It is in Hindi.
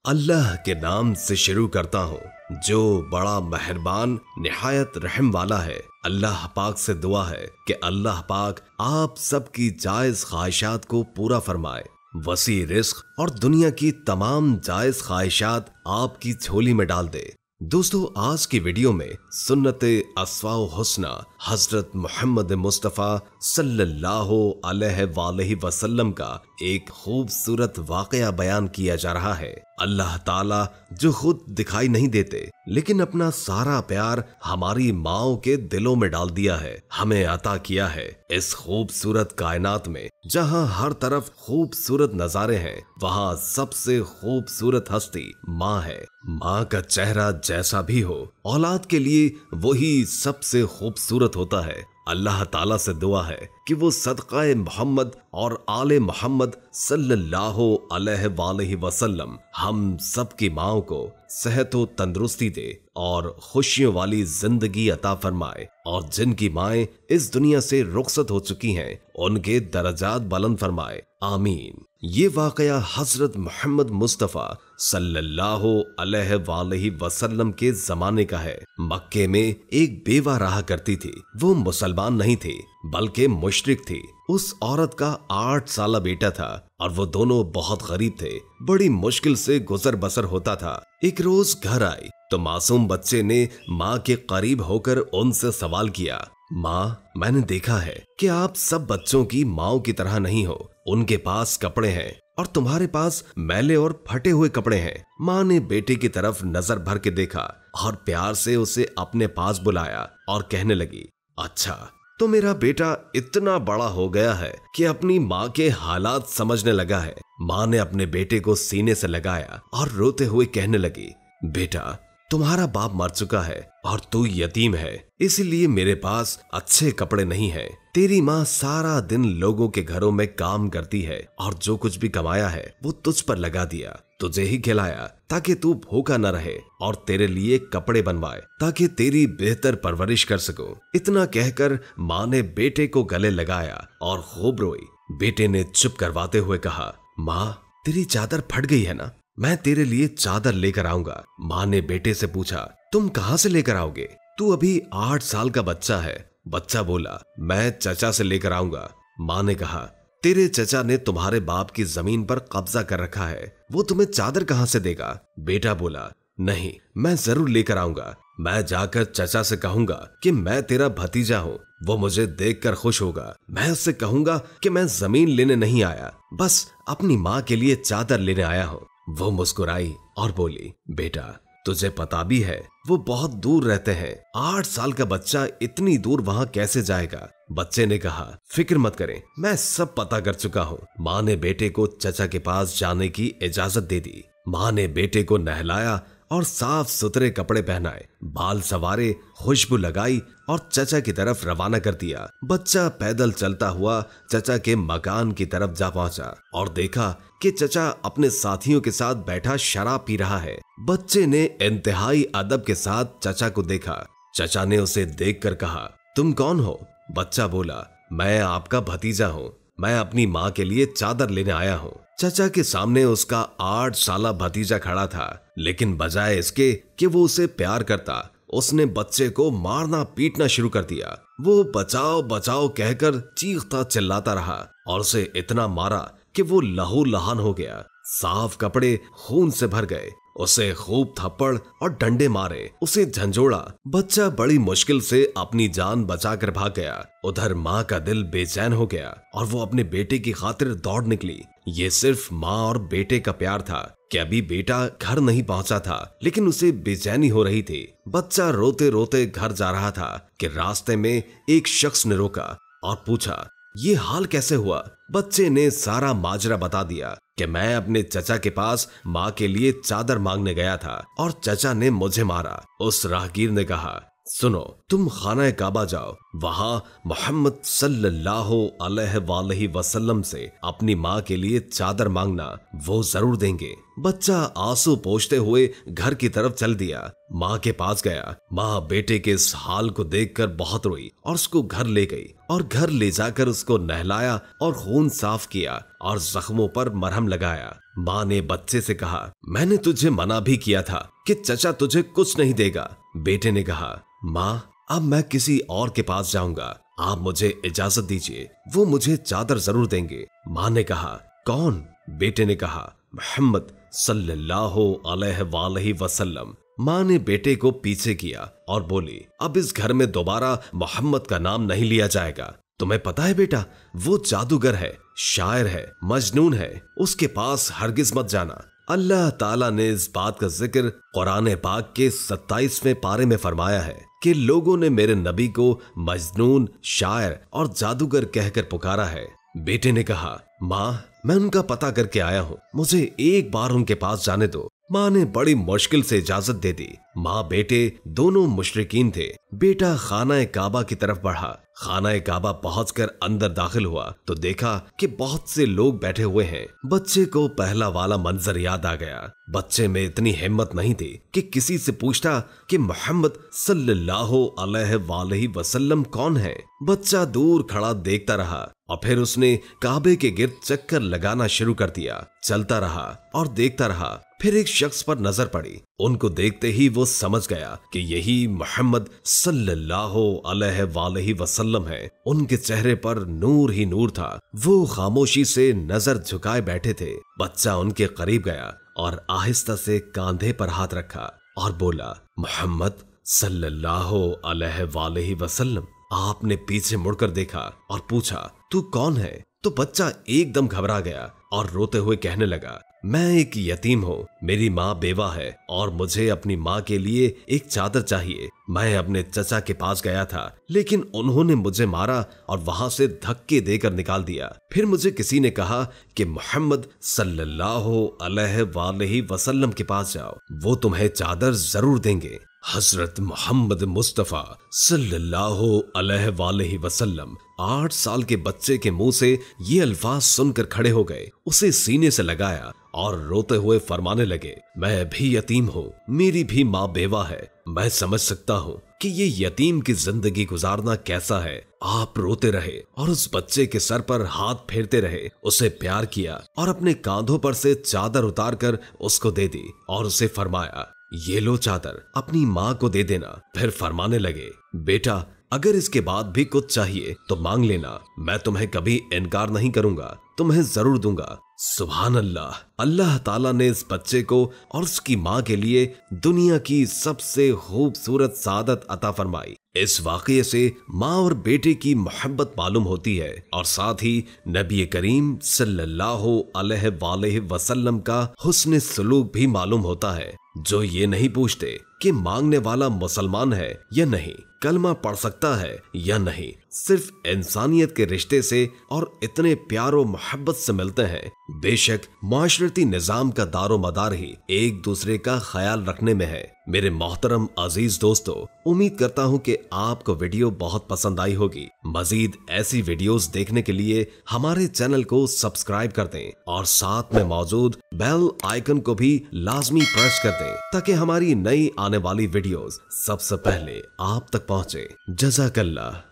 अल्लाह के नाम से शुरू करता हूँ जो बड़ा मेहरबान निहायत रहम वाला है। अल्लाह पाक से दुआ है कि अल्लाह पाक आप सबकी जायज ख्वाहिशात को पूरा फरमाए, वसी रिस्क और दुनिया की तमाम जायज ख्वाहिशात आपकी झोली में डाल दे। दोस्तों, आज की वीडियो में सुन्नते अस्वाउ हुस्ना हजरत मोहम्मद मुस्तफ़ा सल्लल्लाहु अलैहि वसल्लम का एक खूबसूरत वाकया बयान किया जा रहा है। अल्लाह ताला जो खुद दिखाई नहीं देते लेकिन अपना सारा प्यार हमारी माओ के दिलों में डाल दिया है, हमें अता किया है। इस खूबसूरत कायनात में जहाँ हर तरफ खूबसूरत नजारे हैं, वहाँ सबसे खूबसूरत हस्ती माँ है। माँ का चेहरा जैसा भी हो, औलाद के लिए वही सबसे खूबसूरत होता है। अल्लाह ताला से दुआ है कि वो सदक़ाए मोहम्मद और आले मोहम्मद सल्लल्लाहु अलैहि वसल्लम हम सब की माओ को सेहत व तंदुरुस्ती दे और खुशियों वाली जिंदगी अता फरमाए, और जिनकी माएं इस दुनिया से रुखसत हो चुकी हैं उनके दर्जात बुलंद फरमाए, आमीन। ये वाकया हजरत मोहम्मद मुस्तफ़ा सल्लल्लाहु अलैहि वसल्लम के जमाने का है। मक्के में एक बेवा रहा करती थी। वो मुसलमान नहीं थी बल्कि मुशरिक थी। उस औरत का 8 साला बेटा था और वो दोनों बहुत गरीब थे। बड़ी मुश्किल से गुजर बसर होता था। एक रोज घर आई तो मासूम बच्चे ने माँ के करीब होकर उनसे सवाल किया, माँ, मैंने देखा है कि आप सब बच्चों की माओ की तरह नहीं हो। उनके पास कपड़े हैं और तुम्हारे पास मैले और फटे हुए कपड़े हैं। माँ ने बेटे की तरफ नजर भर के देखा और प्यार से उसे अपने पास बुलाया और कहने लगी, अच्छा, तो मेरा बेटा इतना बड़ा हो गया है कि अपनी माँ के हालात समझने लगा है। माँ ने अपने बेटे को सीने से लगाया और रोते हुए कहने लगी, बेटा, तुम्हारा बाप मर चुका है और तू यतीम है, इसलिए मेरे पास अच्छे कपड़े नहीं हैं। तेरी माँ सारा दिन लोगों के घरों में काम करती है और जो कुछ भी कमाया है वो तुझ पर लगा दिया, तुझे ही खिलाया ताकि तू भूखा न रहे, और तेरे लिए कपड़े बनवाए ताकि तेरी बेहतर परवरिश कर सकूं। इतना कहकर माँ ने बेटे को गले लगाया और खूब रोई। बेटे ने चुप करवाते हुए कहा, माँ, तेरी चादर फट गई है ना, मैं तेरे लिए चादर लेकर आऊंगा। माँ ने बेटे से पूछा, तुम कहाँ से लेकर आओगे? तू अभी 8 साल का बच्चा है। बच्चा बोला, मैं चचा से लेकर आऊंगा। माँ ने कहा, तेरे चचा ने तुम्हारे बाप की जमीन पर कब्जा कर रखा है, वो तुम्हें चादर कहाँ से देगा? बेटा बोला, नहीं, मैं जरूर लेकर आऊंगा। मैं जाकर चचा से कहूंगा कि मैं तेरा भतीजा हूँ, वो मुझे देखकर खुश होगा। मैं उससे कहूंगा कि मैं जमीन लेने नहीं आया, बस अपनी माँ के लिए चादर लेने आया हूँ। वो मुस्कुराई और बोली, बेटा, तुझे पता भी है वो बहुत दूर रहते हैं। 8 साल का बच्चा इतनी दूर वहाँ कैसे जाएगा? बच्चे ने कहा, फिक्र मत करें, मैं सब पता कर चुका हूँ। माँ ने बेटे को चचा के पास जाने की इजाजत दे दी। माँ ने बेटे को नहलाया और साफ सुथरे कपड़े पहनाए, बाल सवारे, खुशबू लगाई और चचा की तरफ रवाना कर दिया। बच्चा पैदल चलता हुआ चचा के मकान की तरफ जा पहुंचा और देखा कि चचा अपने साथियों के साथ बैठा शराब पी रहा है। बच्चे ने इंतहाई अदब के साथ चचा को देखा। चचा ने उसे देखकर कहा, तुम कौन हो? बच्चा बोला, मैं आपका भतीजा हूँ, मैं अपनी माँ के लिए चादर लेने आया हूँ। चचा के सामने उसका 8 साला भतीजा खड़ा था, लेकिन बजाय इसके कि वो उसे प्यार करता, उसने बच्चे को मारना पीटना शुरू कर दिया। वो बचाओ बचाओ कहकर चीखता चिल्लाता रहा और उसे इतना मारा कि वो लहू लहान हो गया। साफ कपड़े खून से भर गए। उसे खूब थप्पड़ और डंडे मारे, उसे झंझोड़ा। बच्चा बड़ी मुश्किल से अपनी जान बचाकर भाग गया। उधर माँ का दिल बेचैन हो गया और वो अपने बेटे की खातिर दौड़ निकली। ये सिर्फ माँ और बेटे का प्यार था कि अभी बेटा घर नहीं पहुंचा था, लेकिन उसे बेचैनी हो रही थी। बच्चा रोते रोते घर जा रहा था कि रास्ते में एक शख्स ने रोका और पूछा, ये हाल कैसे हुआ? बच्चे ने सारा माजरा बता दिया कि मैं अपने चचा के पास माँ के लिए चादर मांगने गया था और चचा ने मुझे मारा। उस राहगीर ने कहा, सुनो, तुम खाना काबा जाओ, वहां मोहम्मद सल्लल्लाहु अलैहि वसल्लम से अपनी माँ के लिए चादर मांगना, वो जरूर देंगे। बच्चा आंसू पोंछते हुए घर की तरफ चल दिया। माँ के पास गया। माँ बेटे के इस हाल को देखकर बहुत रोई और उसको घर ले गई और घर ले जाकर उसको नहलाया और खून साफ किया और जख्मों पर मरहम लगाया। माँ ने बच्चे से कहा, मैंने तुझे मना भी किया था कि चचा तुझे कुछ नहीं देगा। बेटे ने कहा, माँ अब मैं किसी और के पास जाऊंगा, आप मुझे इजाजत दीजिए, वो मुझे चादर जरूर देंगे। माँ ने कहा, कौन? बेटे ने कहा, मोहम्मद सल्लल्लाहु अलैहि वसल्लम। माँ ने बेटे को पीछे किया और बोली, अब इस घर में दोबारा मोहम्मद का नाम नहीं लिया जाएगा। तुम्हें पता है बेटा, वो जादूगर है, शायर है, मजनून है, उसके पास हरगिज मत जाना। अल्लाह ताला ने इस बात का जिक्र कुरान पाक के 27वें पारे में फरमाया है कि लोगों ने मेरे नबी को मजनून, शायर और जादूगर कहकर पुकारा है। बेटे ने कहा, माँ मैं उनका पता करके आया हूँ, मुझे एक बार उनके पास जाने दो। माँ ने बड़ी मुश्किल से इजाजत दे दी। माँ बेटे दोनों मुशरिकीन थे। बेटा खाना काबा की तरफ बढ़ा। खाना काबा पहुंचकर अंदर दाखिल हुआ तो देखा कि बहुत से लोग बैठे हुए हैं। बच्चे को पहला वाला मंजर याद आ गया। बच्चे में इतनी हिम्मत नहीं थी कि किसी से पूछता कि मोहम्मद सल्लल्लाहु अलैहि वसल्लम कौन है। बच्चा दूर खड़ा देखता रहा और फिर उसने काबे के गिर्द चक्कर लगाना शुरू कर दिया। चलता रहा और देखता रहा। फिर एक शख्स पर नजर पड़ी। उनको देखते ही वो समझ गया कि यही मोहम्मद सल्लल्लाहु अलैहि वसल्लम है। उनके चेहरे पर नूर ही नूर था। वो खामोशी से नजर झुकाए बैठे थे। बच्चा उनके करीब गया और आहिस्ता से कंधे पर हाथ रखा और बोला, मोहम्मद सल्लल्लाहु अलैहि वसल्लम। आपने पीछे मुड़कर देखा और पूछा, तू कौन है? तो बच्चा एकदम घबरा गया और रोते हुए कहने लगा, मैं एक यतीम हूँ, मेरी माँ बेवा है और मुझे अपनी माँ के लिए एक चादर चाहिए। मैं अपने चचा के पास गया था लेकिन उन्होंने मुझे मारा और वहां से धक्के देकर निकाल दिया। फिर मुझे किसी ने कहा कि मोहम्मद सल्लल्लाहु अलैहि वसल्लम के पास जाओ, वो तुम्हें चादर जरूर देंगे। हजरत मोहम्मद मुस्तफ़ा सल्लल्लाहु अलैहि वसल्लम 8 साल के बच्चे के मुंह से ये अल्फाज सुनकर खड़े हो गए, उसे सीने से लगाया और रोते हुए फरमाने लगे, मैं भी यतीम हूँ, मेरी भी माँ बेवा है। मैं समझ सकता हूँ कि ये यतीम की जिंदगी गुजारना कैसा है। आप रोते रहे और उस बच्चे के सर पर हाथ फेरते रहे, उसे प्यार किया और अपने कांधों पर से चादर उतारकर उसको दे दी और उसे फरमाया, ये लो चादर, अपनी माँ को दे देना। फिर फरमाने लगे, बेटा अगर इसके बाद भी कुछ चाहिए तो मांग लेना, मैं तुम्हें कभी इनकार नहीं करूंगा, तुम्हें जरूर दूंगा। सुभान अल्लाह। अल्लाह ताला ने इस बच्चे को और उसकी माँ के लिए दुनिया की सबसे खूबसूरत सादत अता फरमाई। इस वाक़ये से माँ और बेटे की मोहब्बत मालूम होती है और साथ ही नबी करीम सल्लल्लाहु अलैहि वसल्लम का हुस्न सलूक भी मालूम होता है, जो ये नहीं पूछते कि मांगने वाला मुसलमान है या नहीं, कलमा पढ़ सकता है या नहीं, सिर्फ इंसानियत के रिश्ते से और इतने प्यार और मोहब्बत से मिलते हैं। बेशक माशरती निजाम का दारो मदार ही एक दूसरे का ख्याल रखने में है। मेरे मोहतरम अजीज दोस्तों, उम्मीद करता हूँ कि आपको वीडियो बहुत पसंद आई होगी। मजीद ऐसी वीडियोस देखने के लिए हमारे चैनल को सब्सक्राइब कर दें और साथ में मौजूद बेल आइकन को भी लाजमी प्रेस कर दें ताकि हमारी नई आने वाली वीडियोस सबसे पहले आप तक पहुँचे। जज़ाकल्लाह।